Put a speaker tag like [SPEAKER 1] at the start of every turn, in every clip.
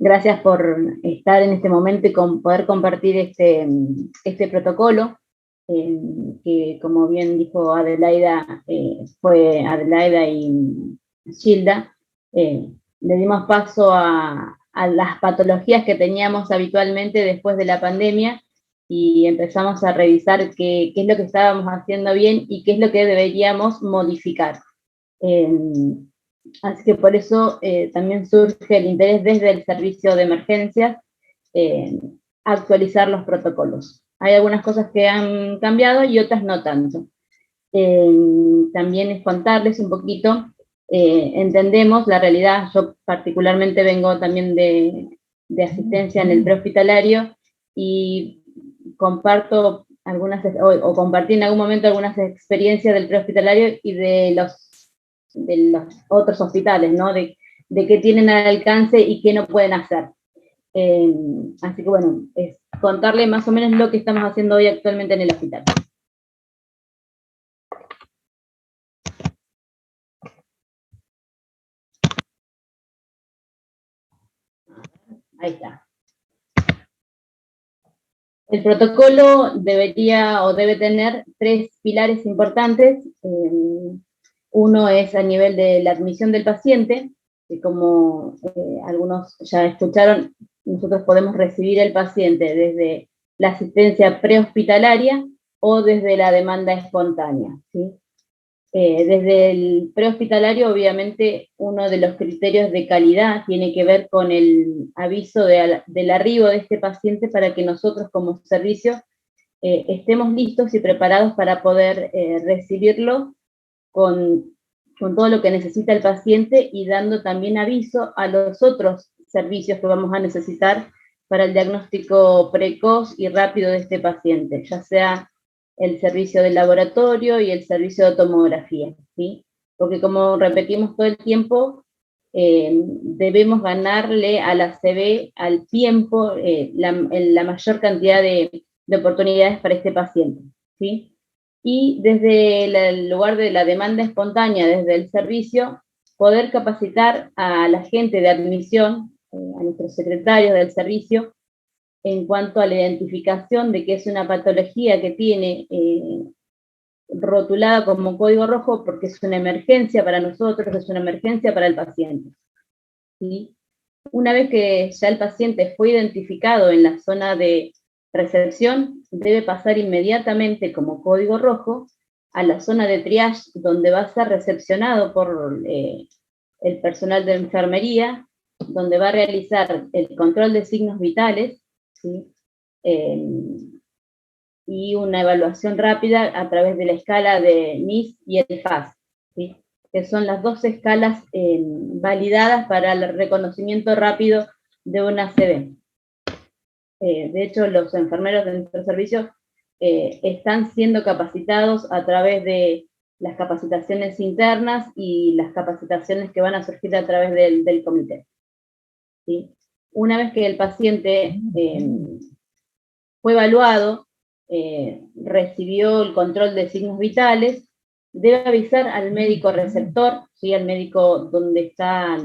[SPEAKER 1] Gracias por estar en este momento y poder compartir este protocolo, que como bien dijo Adelaida, fue Adelaida y Gilda, le dimos paso a las patologías que teníamos habitualmente después de la pandemia y empezamos a revisar qué es lo que estábamos haciendo bien y qué es lo que deberíamos modificar. Así que por eso también surge el interés desde el servicio de emergencias, actualizar los protocolos. Hay algunas cosas que han cambiado y otras no tanto. También es contarles un poquito, entendemos la realidad, yo particularmente vengo también de asistencia en el prehospitalario y comparto algunas, o compartí en algún momento algunas experiencias del prehospitalario y de los otros hospitales, ¿no? De qué tienen al alcance y qué no pueden hacer. Así que bueno, es contarle más o menos lo que estamos haciendo hoy actualmente en el hospital. Ahí está. El protocolo debería o debe tener 3 pilares importantes. Uno es a nivel de la admisión del paciente, que como algunos ya escucharon, nosotros podemos recibir el paciente desde la asistencia prehospitalaria o desde la demanda espontánea, ¿sí? Desde el prehospitalario, obviamente, uno de los criterios de calidad tiene que ver con el aviso del arribo de este paciente para que nosotros como servicio estemos listos y preparados para poder recibirlo con todo lo que necesita el paciente y dando también aviso a los otros servicios que vamos a necesitar para el diagnóstico precoz y rápido de este paciente, ya sea el servicio del laboratorio y el servicio de tomografía, ¿sí? Porque como repetimos todo el tiempo, debemos ganarle a la CV al tiempo la mayor cantidad de oportunidades para este paciente, ¿sí? Y desde el lugar de la demanda espontánea, desde el servicio, poder capacitar a la gente de admisión, a nuestros secretarios del servicio, en cuanto a la identificación de que es una patología que tiene rotulada como código rojo porque es una emergencia para nosotros, es una emergencia para el paciente, ¿sí? Una vez que ya el paciente fue identificado en la zona de recepción, debe pasar inmediatamente como código rojo a la zona de triage, donde va a ser recepcionado por el personal de enfermería, donde va a realizar el control de signos vitales, ¿sí? Y una evaluación rápida a través de la escala de NIS y el FAS, ¿sí? Que son las 2 escalas validadas para el reconocimiento rápido de una CV. De hecho, los enfermeros de nuestro servicio están siendo capacitados a través de las capacitaciones internas y las capacitaciones que van a surgir a través del comité, ¿sí? Una vez que el paciente fue evaluado, recibió el control de signos vitales, debe avisar al médico receptor, ¿sí? Al médico donde está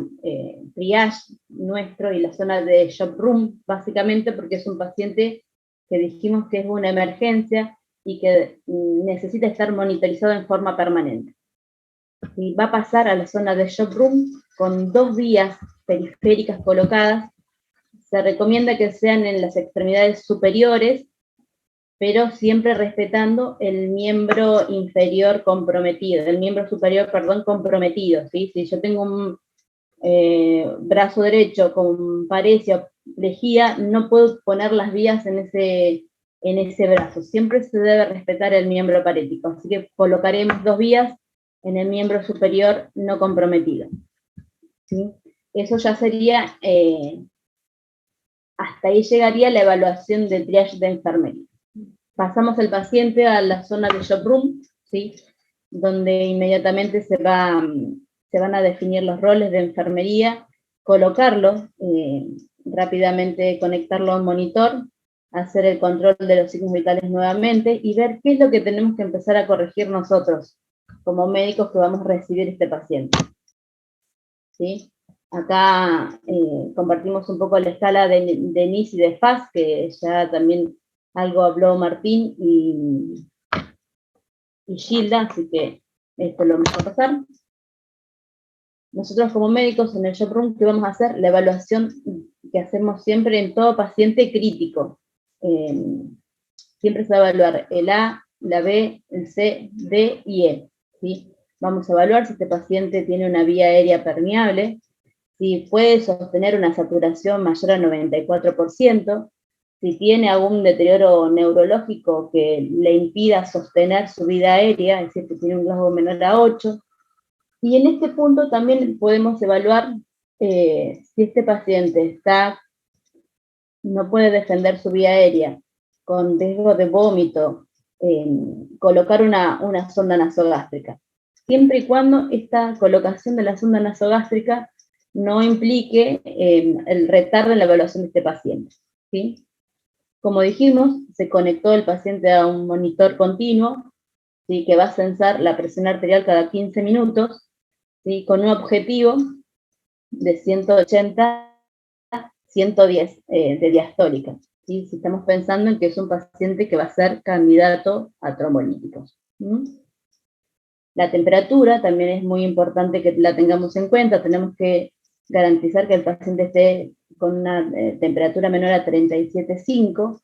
[SPEAKER 1] triage nuestro y la zona de shock room, básicamente porque es un paciente que dijimos que es una emergencia y que necesita estar monitorizado en forma permanente. Y va a pasar a la zona de shock room con 2 vías periféricas colocadas. Se recomienda que sean en las extremidades superiores, pero siempre respetando el miembro inferior comprometido, el miembro superior, perdón, comprometido, ¿sí? Si yo tengo un brazo derecho con paresia o lejía, no puedo poner las vías en ese brazo, siempre se debe respetar el miembro parético, así que colocaremos 2 vías en el miembro superior no comprometido, ¿sí? Eso ya sería, hasta ahí llegaría la evaluación de triage de enfermería. Pasamos al paciente a la zona de shock room, ¿sí? Donde inmediatamente se van a definir los roles de enfermería, colocarlo, rápidamente conectarlo a un monitor, hacer el control de los signos vitales nuevamente y ver qué es lo que tenemos que empezar a corregir nosotros como médicos que vamos a recibir este paciente, ¿sí? Acá compartimos un poco la escala de NIS y de FAS, que ya también algo habló Martín y Gilda, así que esto lo vamos a pasar. Nosotros como médicos en el Job Room, ¿qué vamos a hacer? La evaluación que hacemos siempre en todo paciente crítico. Siempre se va a evaluar el A, la B, el C, D y E. ¿Sí? Vamos a evaluar si este paciente tiene una vía aérea permeable, si puede sostener una saturación mayor al 94%, si tiene algún deterioro neurológico que le impida sostener su vida aérea, es decir, que tiene un Glasgow menor a 8, y en este punto también podemos evaluar si este paciente no puede defender su vía aérea, con riesgo de vómito, colocar una sonda nasogástrica, siempre y cuando esta colocación de la sonda nasogástrica no implique el retardo en la evaluación de este paciente, ¿sí? Como dijimos, se conectó el paciente a un monitor continuo, ¿sí? Que va a censar la presión arterial cada 15 minutos, ¿sí? Con un objetivo de 180 110 de diastólica, ¿sí? Si estamos pensando en que es un paciente que va a ser candidato a trombolíticos. La temperatura también es muy importante que la tengamos en cuenta, tenemos que garantizar que el paciente esté con una temperatura menor a 37,5.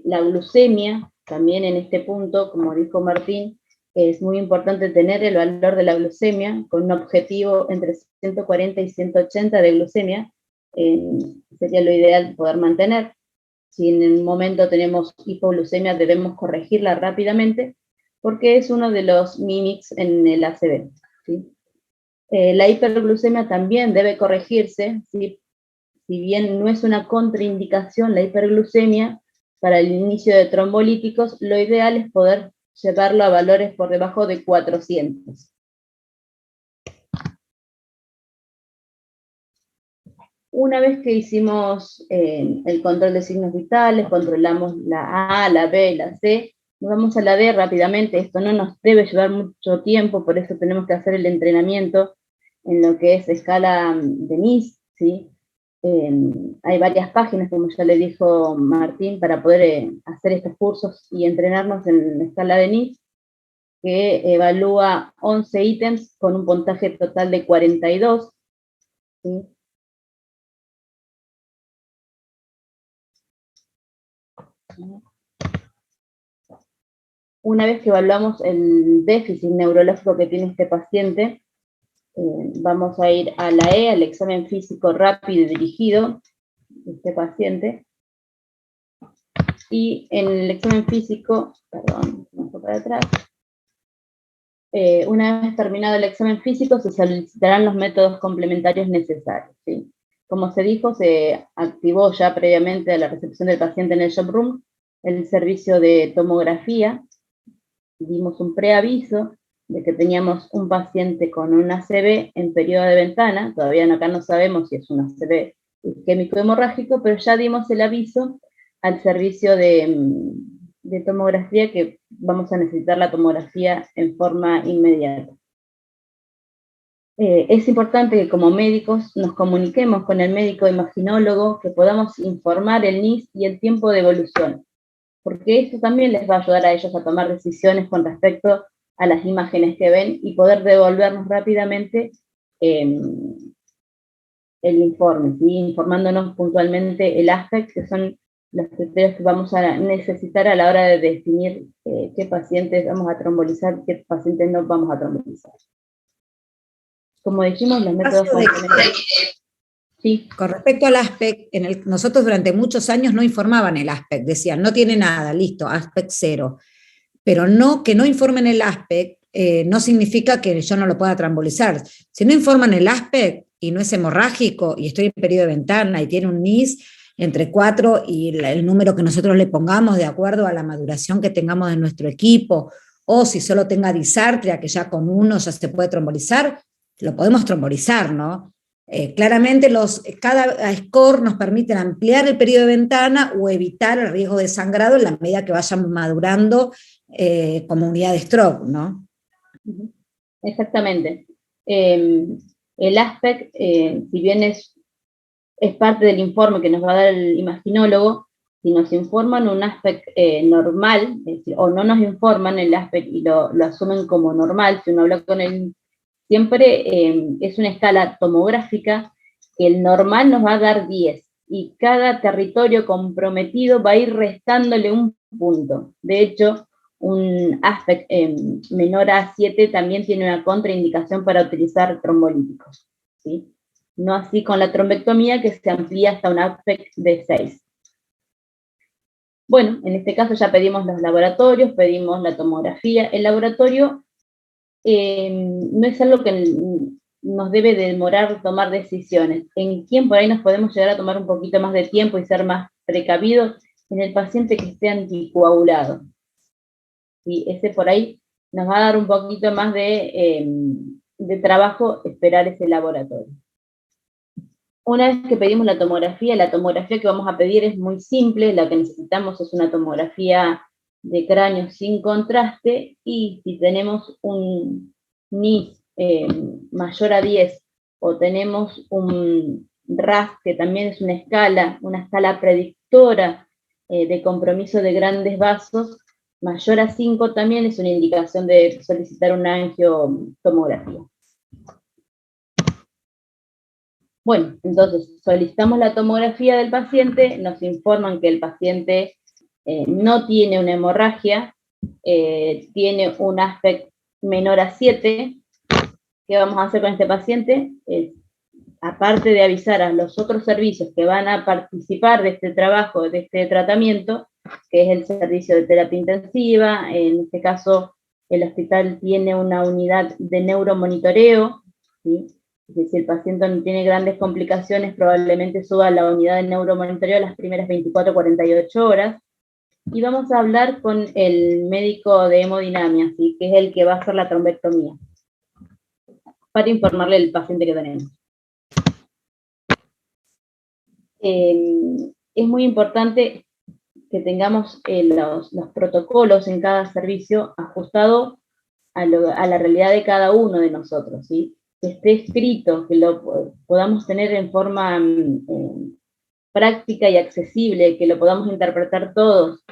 [SPEAKER 1] La glucemia, también en este punto, como dijo Martín, es muy importante tener el valor de la glucemia con un objetivo entre 140 y 180 de glucemia, sería lo ideal poder mantener. Si en el momento tenemos hipoglucemia, debemos corregirla rápidamente, porque es uno de los mimics en el ACV, ¿sí? La hiperglucemia también debe corregirse, ¿sí? Si bien no es una contraindicación la hiperglucemia para el inicio de trombolíticos, lo ideal es poder llevarlo a valores por debajo de 400. Una vez que hicimos el control de signos vitales, controlamos la A, la B y la C, nos vamos a la D rápidamente. Esto no nos debe llevar mucho tiempo, por eso tenemos que hacer el entrenamiento en lo que es escala de NIS, ¿sí? Hay varias páginas, como ya le dijo Martín, para poder hacer estos cursos y entrenarnos en la escala de NIS, que evalúa 11 ítems con un puntaje total de 42, ¿sí? Una vez que evaluamos el déficit neurológico que tiene este paciente, vamos a ir a la E, al examen físico rápido y dirigido de este paciente. Y en el examen físico, perdón, vamos para atrás, una vez terminado el examen físico, se solicitarán los métodos complementarios necesarios, ¿sí? Como se dijo, se activó ya previamente a la recepción del paciente en el Job Room el servicio de tomografía. Dimos un preaviso de que teníamos un paciente con un ACV en periodo de ventana, todavía acá no sabemos si es un ACV isquémico hemorrágico, pero ya dimos el aviso al servicio de tomografía que vamos a necesitar la tomografía en forma inmediata. Es importante que como médicos nos comuniquemos con el médico imaginólogo, que podamos informar el NIS y el tiempo de evolución, porque esto también les va a ayudar a ellos a tomar decisiones con respecto a las imágenes que ven y poder devolvernos rápidamente el informe, ¿sí? Informándonos puntualmente el aspecto, que son los criterios que vamos a necesitar a la hora de definir qué pacientes vamos a trombolizar, qué pacientes no vamos a trombolizar. Como dijimos, los métodos complementarios. Sí.
[SPEAKER 2] Con respecto al ASPEC, nosotros durante muchos años no informaban el ASPEC, decían, no tiene nada, listo, ASPEC 0. Pero no, que no informen el ASPEC no significa que yo no lo pueda trombolizar. Si no informan el ASPEC y no es hemorrágico y estoy en periodo de ventana y tiene un NIS entre 4 y el número que nosotros le pongamos de acuerdo a la maduración que tengamos de nuestro equipo, o si solo tenga disartria, que ya con 1 ya se puede trombolizar, lo podemos trombolizar, ¿no? Claramente cada score nos permite ampliar el periodo de ventana o evitar el riesgo de sangrado en la medida que vayamos madurando como unidad de stroke, ¿no?
[SPEAKER 1] Exactamente. El ASPEC, si bien es parte del informe que nos va a dar el imaginólogo, si nos informan un ASPEC normal, es decir, o no nos informan el ASPEC y lo asumen como normal, si uno habla con él, siempre es una escala tomográfica, que el normal nos va a dar 10, y cada territorio comprometido va a ir restándole un punto. De hecho, un ASPEC menor a 7 también tiene una contraindicación para utilizar trombolíticos, ¿sí? No así con la trombectomía, que se amplía hasta un ASPEC de 6. Bueno, en este caso ya pedimos los laboratorios, pedimos la tomografía. El laboratorio no es algo que nos debe demorar tomar decisiones. ¿En quién por ahí nos podemos llegar a tomar un poquito más de tiempo y ser más precavidos? En el paciente que esté anticoagulado. ¿Sí? Ese por ahí nos va a dar un poquito más de trabajo esperar ese laboratorio. Una vez que pedimos la tomografía que vamos a pedir es muy simple, la que necesitamos es una tomografía de cráneo sin contraste, y si tenemos un NIS mayor a 10, o tenemos un RAS, que también es una escala predictora de compromiso de grandes vasos, mayor a 5 también es una indicación de solicitar una angiotomografía. Bueno, entonces solicitamos la tomografía del paciente, nos informan que el paciente no tiene una hemorragia, tiene un ASPEC menor a 7. ¿Qué vamos a hacer con este paciente? Aparte de avisar a los otros servicios que van a participar de este trabajo, de este tratamiento, que es el servicio de terapia intensiva, en este caso el hospital tiene una unidad de neuromonitoreo, ¿sí? Si el paciente no tiene grandes complicaciones, probablemente suba a la unidad de neuromonitoreo las primeras 24 o 48 horas. Y vamos a hablar con el médico de hemodinamia, ¿sí? Que es el que va a hacer la trombectomía, para informarle al paciente que tenemos. Es muy importante que tengamos los protocolos en cada servicio ajustados a la realidad de cada uno de nosotros, ¿sí? Que esté escrito, que lo podamos tener en forma práctica y accesible, que lo podamos interpretar todos,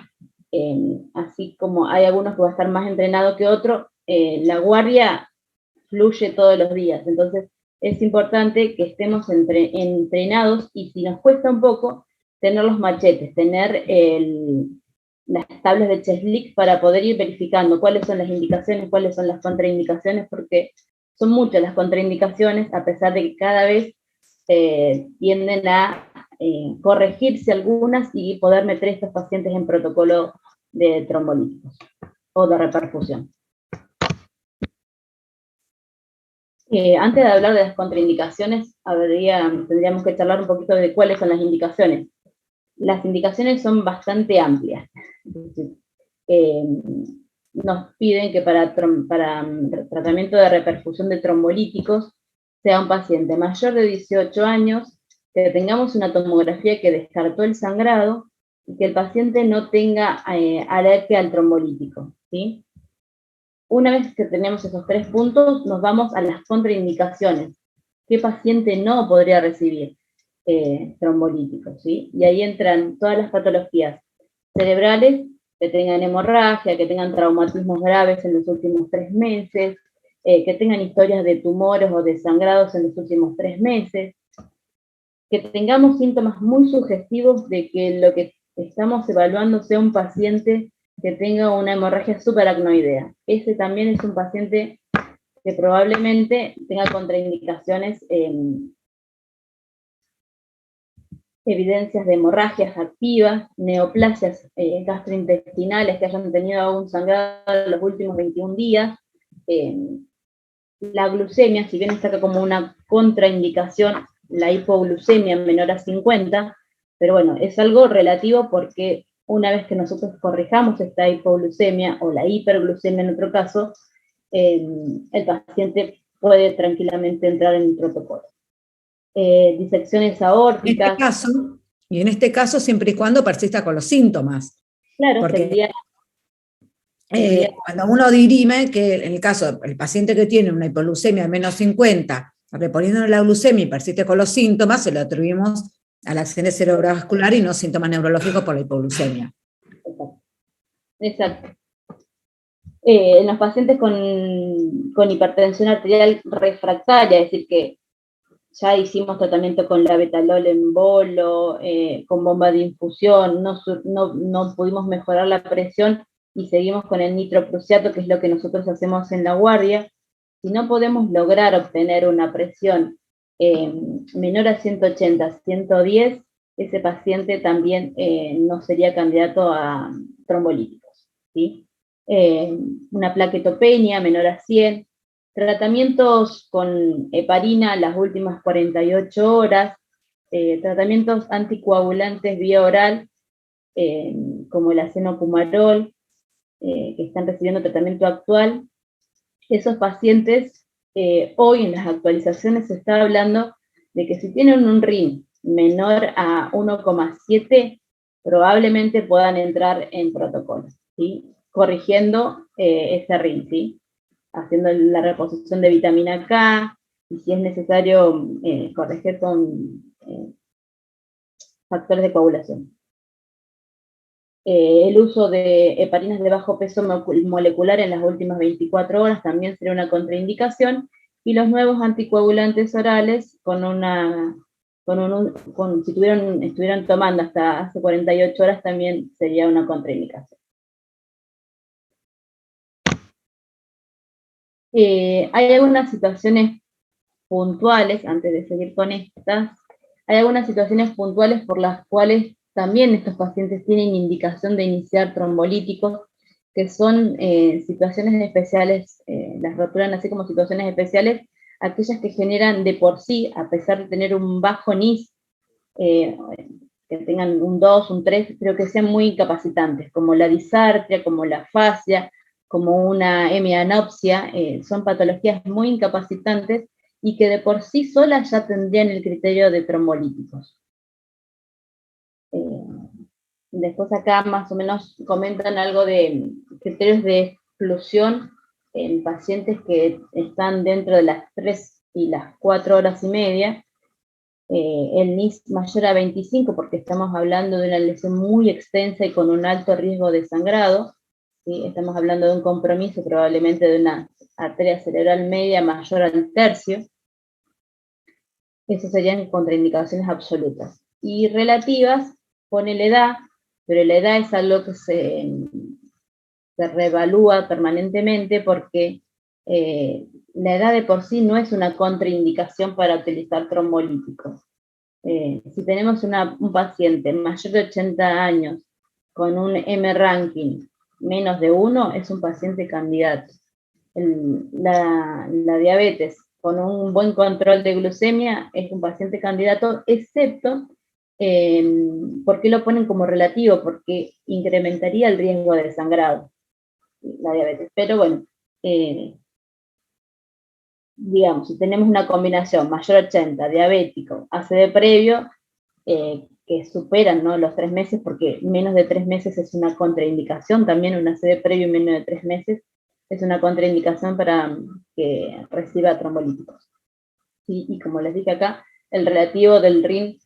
[SPEAKER 1] así como hay algunos que va a estar más entrenado que otro, la guardia fluye todos los días, entonces es importante que estemos entrenados, y si nos cuesta un poco, tener los machetes, tener las tablas de Cheslick para poder ir verificando cuáles son las indicaciones, cuáles son las contraindicaciones, porque son muchas las contraindicaciones, a pesar de que cada vez tienden a corregirse algunas y poder meter a estos pacientes en protocolo de trombolíticos o de reperfusión. Antes de hablar de las contraindicaciones, tendríamos que charlar un poquito de cuáles son las indicaciones. Las indicaciones son bastante amplias. Nos piden que para tratamiento de reperfusión de trombolíticos sea un paciente mayor de 18 años, que tengamos una tomografía que descartó el sangrado y que el paciente no tenga alergia al trombolítico, ¿sí? Una vez que tenemos esos 3 puntos, nos vamos a las contraindicaciones. ¿Qué paciente no podría recibir trombolíticos? ¿Sí? Y ahí entran todas las patologías cerebrales, que tengan hemorragia, que tengan traumatismos graves en los últimos 3 meses, que tengan historias de tumores o de sangrados en los últimos 3 meses, que tengamos síntomas muy sugestivos de que lo que estamos evaluando sea un paciente que tenga una hemorragia subaracnoidea. Ese también es un paciente que probablemente tenga contraindicaciones, evidencias de hemorragias activas, neoplasias gastrointestinales que hayan tenido un sangrado en los últimos 21 días. La glucemia, si bien está acá como una contraindicación, la hipoglucemia menor a 50, pero bueno, es algo relativo, porque una vez que nosotros corrijamos esta hipoglucemia o la hiperglucemia en otro caso, el paciente puede tranquilamente entrar en el protocolo. Disecciones aórticas.
[SPEAKER 2] En este caso, siempre y cuando persista con los síntomas.
[SPEAKER 1] Claro,
[SPEAKER 2] porque cuando uno dirime que en el caso del paciente que tiene una hipoglucemia de menos 50 reponiendo la glucemia y persiste con los síntomas, se lo atribuimos al accidente cerebrovascular y no síntomas neurológicos por la hipoglucemia.
[SPEAKER 1] Exacto. En los pacientes con hipertensión arterial refractaria, es decir, que ya hicimos tratamiento con la betalol en bolo, con bomba de infusión, no pudimos mejorar la presión y seguimos con el nitroprusiato, que es lo que nosotros hacemos en la guardia. Si no podemos lograr obtener una presión menor a 180, 110, ese paciente también no sería candidato a trombolíticos, ¿sí? Una plaquetopenia menor a 100, tratamientos con heparina las últimas 48 horas, tratamientos anticoagulantes vía oral, como el acenocumarol, que están recibiendo tratamiento actual. Esos pacientes, hoy en las actualizaciones se está hablando de que si tienen un RIN menor a 1,7, probablemente puedan entrar en protocolo, ¿sí? Corrigiendo ese RIN, ¿sí? Haciendo la reposición de vitamina K, y si es necesario corregir con factores de coagulación. El uso de heparinas de bajo peso molecular en las últimas 24 horas también sería una contraindicación, y los nuevos anticoagulantes orales si estuvieran tomando hasta hace 48 horas también sería una contraindicación. Hay algunas situaciones puntuales, antes de seguir con estas, hay algunas situaciones puntuales por las cuales también estos pacientes tienen indicación de iniciar trombolíticos, que son situaciones especiales, las rotulan así como situaciones especiales, aquellas que generan de por sí, a pesar de tener un bajo NIS, que tengan un 2, un 3, pero que sean muy incapacitantes, como la disartria, como la fascia, como una hemianopsia, son patologías muy incapacitantes y que de por sí solas ya tendrían el criterio de trombolíticos. Después acá más o menos comentan algo de criterios de exclusión en pacientes que están dentro de las 3 y las 4 horas y media, el NIS mayor a 25, porque estamos hablando de una lesión muy extensa y con un alto riesgo de sangrado, ¿sí? Estamos hablando de un compromiso probablemente de una arteria cerebral media mayor al tercio. Esas serían contraindicaciones absolutas. Y relativas, pone la edad, pero la edad es algo que se reevalúa permanentemente porque la edad de por sí no es una contraindicación para utilizar trombolíticos. Si tenemos un paciente mayor de 80 años con un M-ranking menos de 1, es un paciente candidato. La diabetes con un buen control de glucemia es un paciente candidato, excepto, ¿por qué lo ponen como relativo? Porque incrementaría el riesgo de sangrado, la diabetes. Pero bueno, digamos, si tenemos una combinación mayor a 80, diabético, ACV previo, que superan, ¿no?, los 3 meses, porque menos de 3 meses es una contraindicación, también un ACV previo menos de 3 meses es una contraindicación para que reciba trombolíticos. Y como les dije acá, el relativo del RIN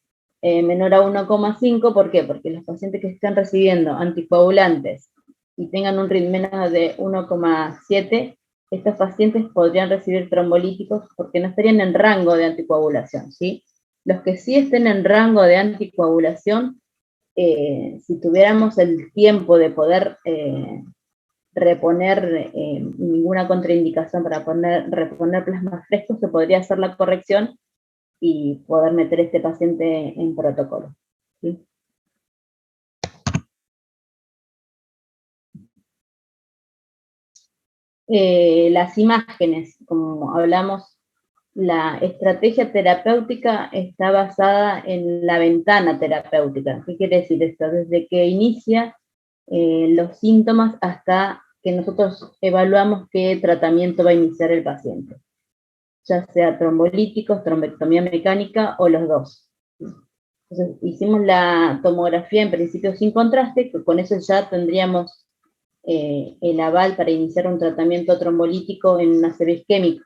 [SPEAKER 1] menor a 1,5, ¿por qué? Porque los pacientes que están recibiendo anticoagulantes y tengan un RIN menos de 1,7, estos pacientes podrían recibir trombolíticos porque no estarían en rango de anticoagulación, ¿sí? Los que sí estén en rango de anticoagulación, si tuviéramos el tiempo de poder reponer ninguna contraindicación para reponer plasma fresco, se podría hacer la corrección y poder meter a este paciente en protocolo, ¿sí? Las imágenes, como hablamos, la estrategia terapéutica está basada en la ventana terapéutica. ¿Qué quiere decir esto? Desde que inicia los síntomas hasta que nosotros evaluamos qué tratamiento va a iniciar el paciente, ya sea trombolíticos, trombectomía mecánica o los dos. Entonces hicimos la tomografía en principio sin contraste, que con eso ya tendríamos el aval para iniciar un tratamiento trombolítico en un ACV isquémico.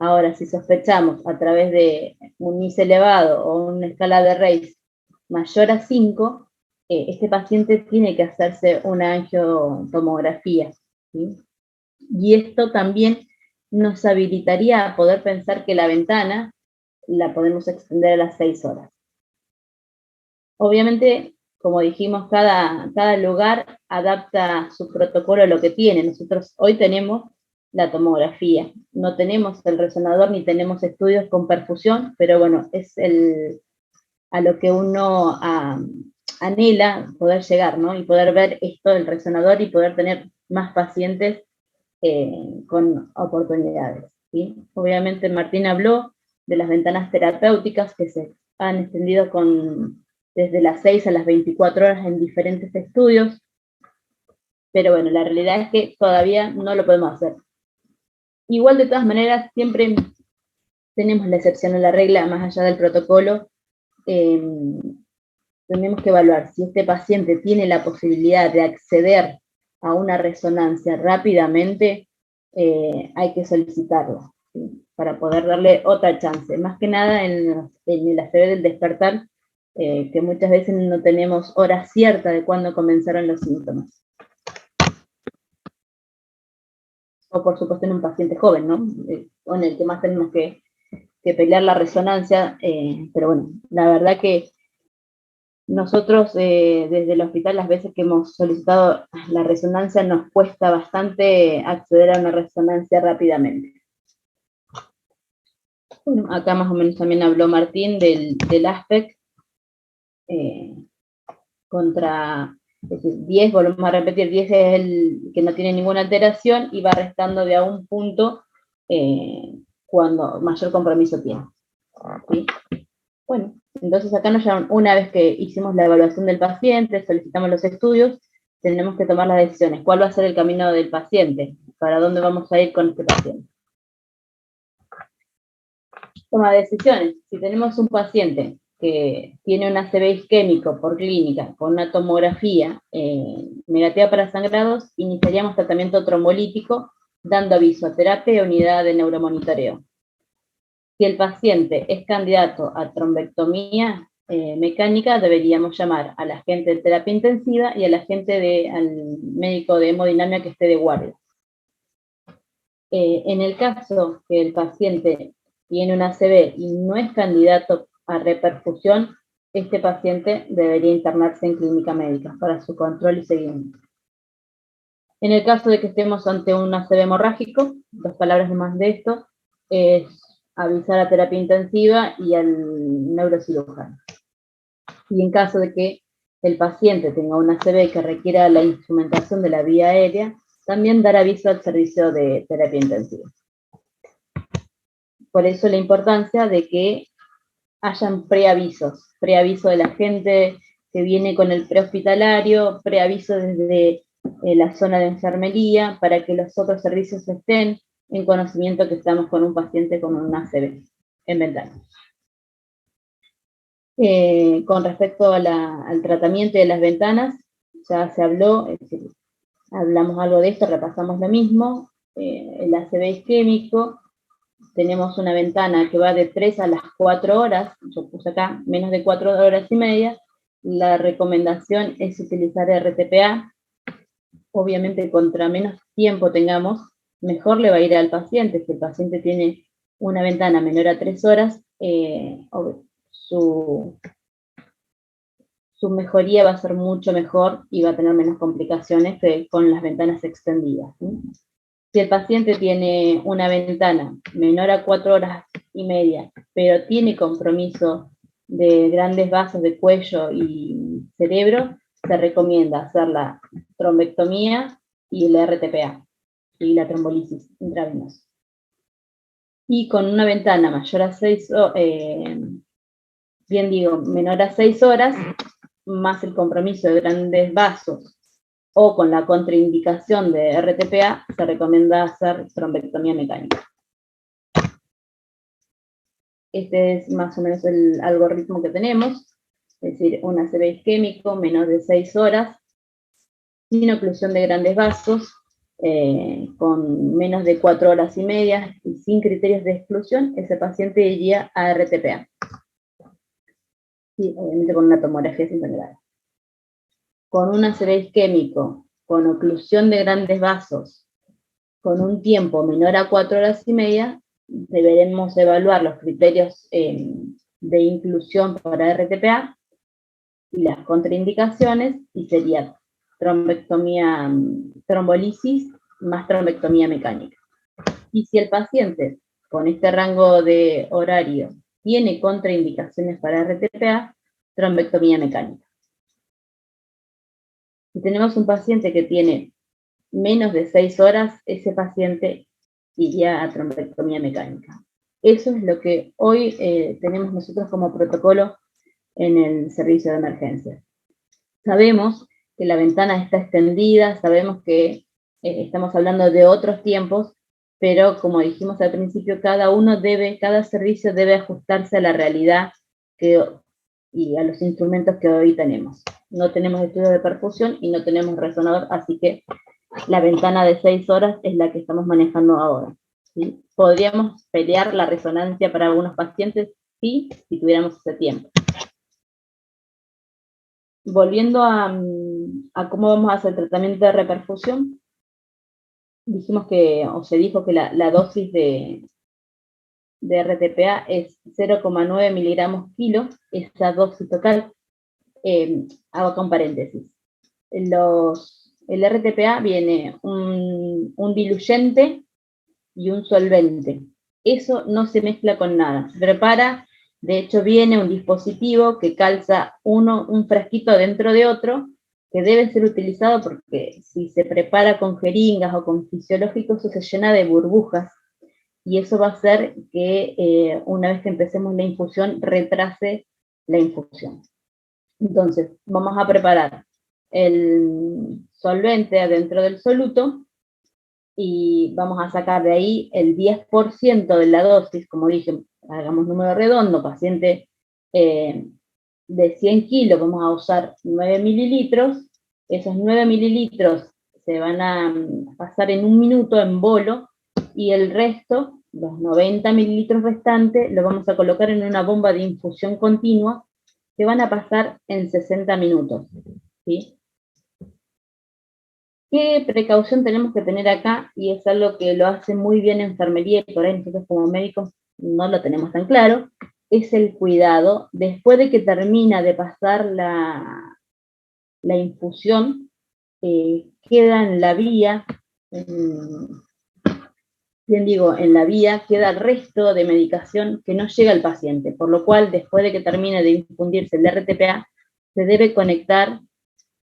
[SPEAKER 1] Ahora, si sospechamos a través de un NIS elevado o una escala de Reis mayor a 5, este paciente tiene que hacerse una angiotomografía, ¿sí? Y esto también nos habilitaría a poder pensar que la ventana la podemos extender a las 6 horas. Obviamente, como dijimos, cada lugar adapta su protocolo a lo que tiene. Nosotros hoy tenemos la tomografía, no tenemos el resonador ni tenemos estudios con perfusión, pero bueno, es a lo que uno anhela poder llegar, ¿no? Y poder ver esto del resonador y poder tener más pacientes con oportunidades, ¿sí? Obviamente Martín habló de las ventanas terapéuticas que se han extendido desde las 6 a las 24 horas en diferentes estudios, pero bueno, la realidad es que todavía no lo podemos hacer. Igual, de todas maneras, siempre tenemos la excepción a la regla, más allá del protocolo. Tenemos que evaluar si este paciente tiene la posibilidad de acceder a una resonancia rápidamente, hay que solicitarlo, ¿sí? Para poder darle otra chance. Más que nada en el ACV del despertar, que muchas veces no tenemos hora cierta de cuándo comenzaron los síntomas. O por supuesto en un paciente joven, ¿no? Con el que más tenemos que pelear la resonancia, pero bueno, la verdad que nosotros desde el hospital las veces que hemos solicitado la resonancia nos cuesta bastante acceder a una resonancia rápidamente. Bueno, acá más o menos también habló Martín del ASPEC contra, es decir, 10, volvemos a repetir, 10 es el que no tiene ninguna alteración y va restando de a un punto cuando mayor compromiso tiene, ¿sí? Bueno, entonces acá nos llaman, una vez que hicimos la evaluación del paciente, solicitamos los estudios, tenemos que tomar las decisiones. ¿Cuál va a ser el camino del paciente? ¿Para dónde vamos a ir con este paciente? Toma de decisiones. Si tenemos un paciente que tiene un ACV isquémico por clínica, con una tomografía negativa para sangrados, iniciaríamos tratamiento trombolítico, dando aviso a terapia y unidad de neuromonitoreo. Si el paciente es candidato a trombectomía mecánica, deberíamos llamar al agente de terapia intensiva y al médico de hemodinamia que esté de guardia. En el caso que el paciente tiene un ACV y no es candidato a reperfusión, este paciente debería internarse en clínica médica para su control y seguimiento. En el caso de que estemos ante un ACV hemorrágico, 2 palabras más de esto, es avisar a terapia intensiva y al neurocirujano. Y en caso de que el paciente tenga un ACV que requiera la instrumentación de la vía aérea, también dar aviso al servicio de terapia intensiva. Por eso la importancia de que hayan preavisos, preaviso de la gente que viene con el prehospitalario, preaviso desde la zona de enfermería, para que los otros servicios estén en conocimiento que estamos con un paciente con un ACV en ventana. Con respecto al tratamiento de las ventanas, ya se habló, es decir, hablamos algo de esto, repasamos lo mismo. El ACV isquémico, tenemos una ventana que va de 3 a las 4 horas, yo puse acá menos de 4 horas y media. La recomendación es utilizar RTPA. Obviamente, contra menos tiempo tengamos, mejor le va a ir al paciente. Si el paciente tiene una ventana menor a 3 horas, su mejoría va a ser mucho mejor y va a tener menos complicaciones que con las ventanas extendidas, ¿sí? Si el paciente tiene una ventana menor a 4 horas y media, pero tiene compromiso de grandes vasos de cuello y cerebro, se recomienda hacer la trombectomía y el RTPA, y la trombolisis intravenosa. Y con una ventana mayor a 6 menor a 6 horas, más el compromiso de grandes vasos, o con la contraindicación de RTPA, se recomienda hacer trombectomía mecánica. Este es más o menos el algoritmo que tenemos, es decir, un ACV isquémico menor de 6 horas, sin oclusión de grandes vasos, con menos de 4 horas y media y sin criterios de exclusión, ese paciente iría a RTPA. Sí, obviamente con una tomografía sintomática. Con un ACV isquémico, con oclusión de grandes vasos, con un tiempo menor a 4 horas y media, deberemos evaluar los criterios de inclusión para RTPA y las contraindicaciones, y sería trombectomía, trombolisis más trombectomía mecánica. Y si el paciente con este rango de horario tiene contraindicaciones para RTPA, trombectomía mecánica. Si tenemos un paciente que tiene menos de 6 horas, ese paciente iría a trombectomía mecánica. Eso es lo que hoy tenemos nosotros como protocolo en el servicio de emergencia. Sabemos que la ventana está extendida, sabemos que estamos hablando de otros tiempos, pero como dijimos al principio, cada servicio debe ajustarse a la realidad y a los instrumentos que hoy tenemos. No tenemos estudio de perfusión y no tenemos resonador, así que la ventana de 6 horas es la que estamos manejando ahora. ¿Sí? Podríamos pelear la resonancia para algunos pacientes, sí, si tuviéramos ese tiempo. Volviendo a cómo vamos a hacer el tratamiento de reperfusión, se dijo que la dosis de RTPA es 0,9 miligramos kilo, esa dosis total. Hago acá un paréntesis. El RTPA viene un diluyente y un solvente. Eso no se mezcla con nada. Se prepara, de hecho viene un dispositivo que calza un frasquito dentro de otro, que debe ser utilizado porque si se prepara con jeringas o con fisiológicos, eso se llena de burbujas, y eso va a hacer que una vez que empecemos la infusión, retrase la infusión. Entonces, vamos a preparar el solvente adentro del soluto, y vamos a sacar de ahí el 10% de la dosis, como dije, hagamos número redondo, paciente de 100 kilos, vamos a usar 9 mililitros, esos 9 mililitros se van a pasar en 1 minuto en bolo, y el resto, los 90 mililitros restantes, lo vamos a colocar en una bomba de infusión continua, que van a pasar en 60 minutos, ¿sí? ¿Qué precaución tenemos que tener acá? Y es algo que lo hace muy bien enfermería, y por ahí nosotros como médicos no lo tenemos tan claro, es el cuidado. Después de que termina de pasar la infusión, queda en la vía, en la vía queda el resto de medicación que no llega al paciente, por lo cual después de que termine de infundirse el RTPA, se debe conectar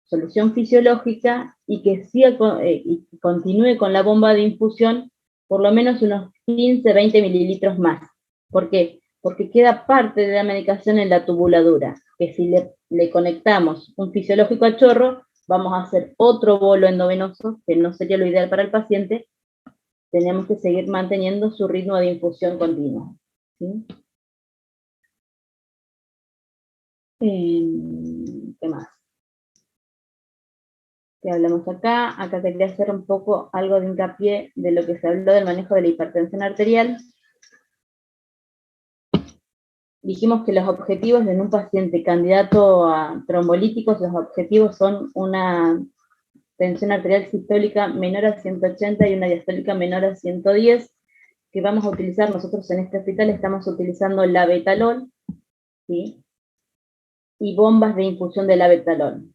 [SPEAKER 1] solución fisiológica y que siga, y continúe con la bomba de infusión por lo menos unos 15-20 mililitros más. ¿Por qué? Porque queda parte de la medicación en la tubuladura, que si le conectamos un fisiológico a chorro, vamos a hacer otro bolo endovenoso, que no sería lo ideal para el paciente. Tenemos que seguir manteniendo su ritmo de infusión continuo, ¿sí? ¿Qué más? Que hablamos acá quería hacer un poco algo de hincapié de lo que se habló del manejo de la hipertensión arterial. Dijimos que los objetivos en un paciente candidato a trombolíticos, los objetivos son una tensión arterial sistólica menor a 180 y una diastólica menor a 110, que vamos a utilizar nosotros en este hospital. Estamos utilizando labetalol, ¿sí? Y bombas de infusión de labetalol.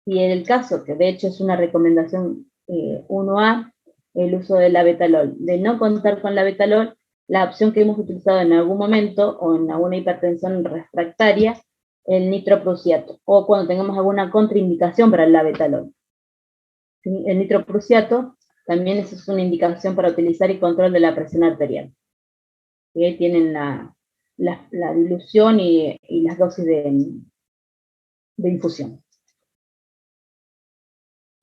[SPEAKER 1] Y en el caso, que de hecho es una recomendación 1A, el uso del labetalol. De no contar con labetalol, la opción que hemos utilizado en algún momento, o en alguna hipertensión refractaria, el nitroprusiato, o cuando tengamos alguna contraindicación para el labetalol. El nitroprusiato también es una indicación para utilizar y control de la presión arterial. Y ahí tienen la dilución y las dosis de infusión.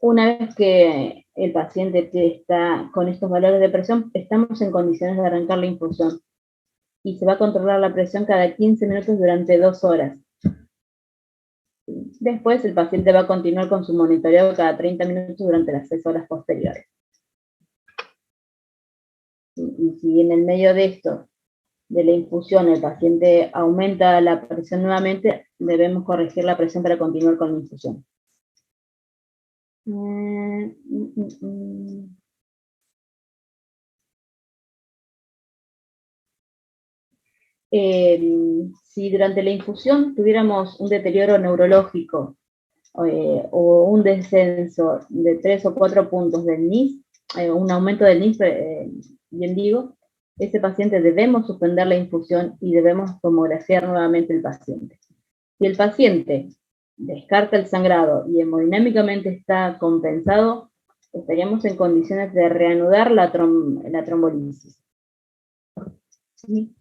[SPEAKER 1] Una vez que el paciente está con estos valores de presión, estamos en condiciones de arrancar la infusión, y se va a controlar la presión cada 15 minutos durante 2 horas. Después el paciente va a continuar con su monitoreo cada 30 minutos durante las 6 horas posteriores. Y si en el medio de esto, de la infusión, el paciente aumenta la presión nuevamente, debemos corregir la presión para continuar con la infusión. Si durante la infusión tuviéramos un deterioro neurológico o un descenso de 3 o 4 puntos del NIS, un aumento del NIS, bien digo, ese paciente debemos suspender la infusión y debemos tomografiar nuevamente el paciente. Si el paciente descarta el sangrado y hemodinámicamente está compensado, estaríamos en condiciones de reanudar la trombolisis. ¿Sí?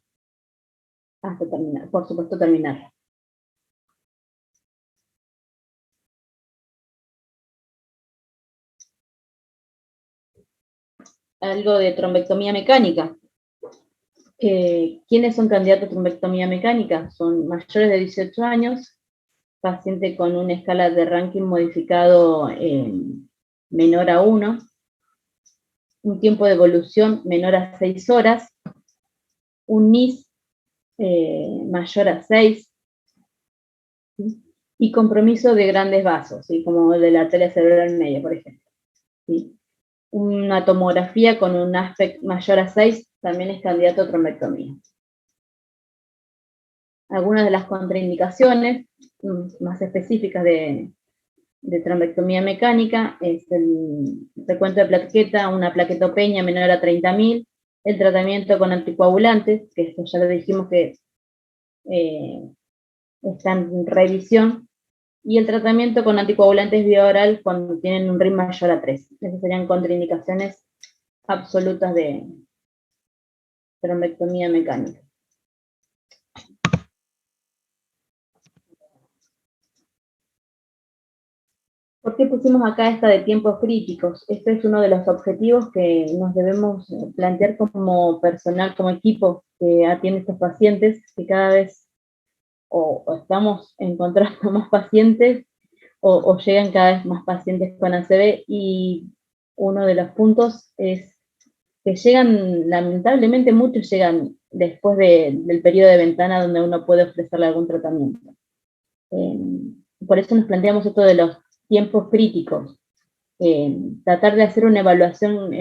[SPEAKER 1] Hasta terminar, por supuesto terminar. Algo de trombectomía mecánica. ¿Quiénes son candidatos a trombectomía mecánica? Son mayores de 18 años, paciente con una escala de ranking modificado menor a 1, un tiempo de evolución menor a 6 horas, un NIS mayor a 6, ¿sí? Y compromiso de grandes vasos, ¿sí? Como el de la arteria cerebral media, por ejemplo. ¿Sí? Una tomografía con un aspect mayor a 6 también es candidato a trombectomía. Algunas de las contraindicaciones más específicas de trombectomía mecánica es el recuento de plaqueta, una plaquetopenia menor a 30.000, el tratamiento con anticoagulantes, que esto ya lo dijimos que está en revisión, y el tratamiento con anticoagulantes vía oral cuando tienen un RIM mayor a 3. Esas serían contraindicaciones absolutas de trombectomía mecánica. ¿Por qué pusimos acá esta de tiempos críticos? Este es uno de los objetivos que nos debemos plantear como personal, como equipo que atiende a estos pacientes, que cada vez o estamos encontrando más pacientes o llegan cada vez más pacientes con ACV, y uno de los puntos es que llegan, lamentablemente muchos llegan después del periodo de ventana donde uno puede ofrecerle algún tratamiento. Por eso nos planteamos esto de los tiempos críticos, tratar de hacer una evaluación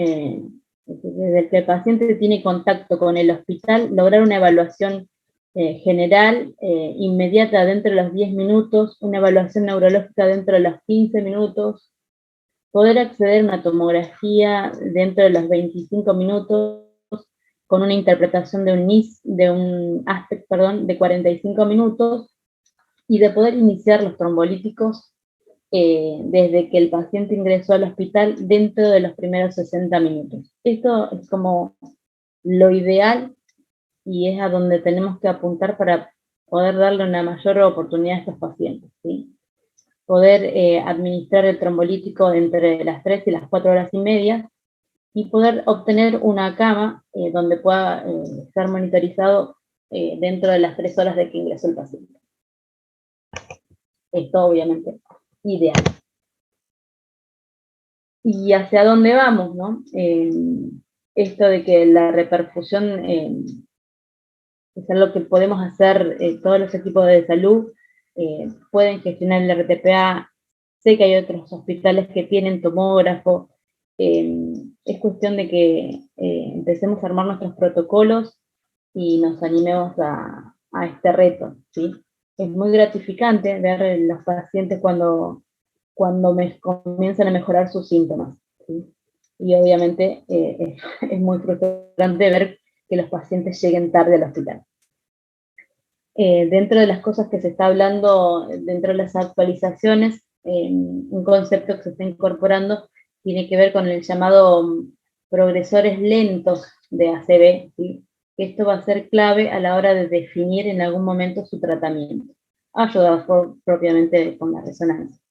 [SPEAKER 1] desde que el paciente tiene contacto con el hospital, lograr una evaluación general, inmediata dentro de los 10 minutos, una evaluación neurológica dentro de los 15 minutos, poder acceder a una tomografía dentro de los 25 minutos, con una interpretación de un NIS, de un aspect, perdón, de 45 minutos, y de poder iniciar los trombolíticos desde que el paciente ingresó al hospital dentro de los primeros 60 minutos. Esto es como lo ideal y es a donde tenemos que apuntar para poder darle una mayor oportunidad a estos pacientes, ¿sí? Poder administrar el trombolítico entre las 3 y las 4 horas y media y poder obtener una cama donde pueda ser monitorizado dentro de las 3 horas de que ingresó el paciente. Esto obviamente ideal. ¿Y hacia dónde vamos, no? Esto de que la reperfusión es algo que podemos hacer todos los equipos de salud, pueden gestionar el RTPA, sé que hay otros hospitales que tienen tomógrafo, es cuestión de que empecemos a armar nuestros protocolos y nos animemos a este reto, ¿sí? Es muy gratificante ver los pacientes cuando comienzan a mejorar sus síntomas, ¿sí? Y obviamente es muy frustrante ver que los pacientes lleguen tarde al hospital. Dentro de las cosas que se está hablando, dentro de las actualizaciones, un concepto que se está incorporando tiene que ver con el llamado progresores lentos de ACV, ¿sí? Esto va a ser clave a la hora de definir en algún momento su tratamiento, ayudado propiamente con la resonancia.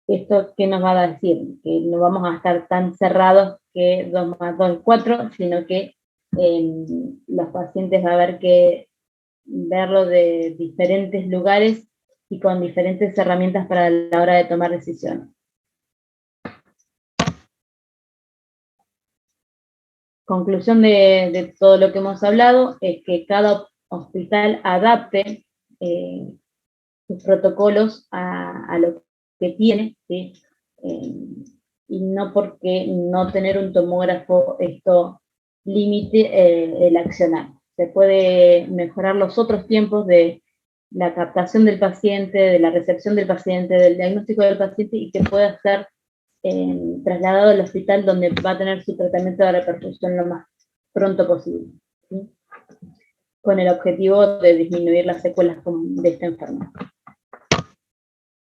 [SPEAKER 1] ¿Esto qué nos va a decir? Que no vamos a estar tan cerrados que 2 más 2 es 4, sino que los pacientes va a haber que verlo de diferentes lugares y con diferentes herramientas para la hora de tomar decisiones. Conclusión de todo lo que hemos hablado es que cada hospital adapte sus protocolos a lo que tiene, ¿sí? Y no porque no tener un tomógrafo esto limite el accionar. Se puede mejorar los otros tiempos de la captación del paciente, de la recepción del paciente, del diagnóstico del paciente, y que pueda ser trasladado al hospital donde va a tener su tratamiento de repercusión lo más pronto posible, ¿sí? Con el objetivo de disminuir las secuelas de esta enfermedad.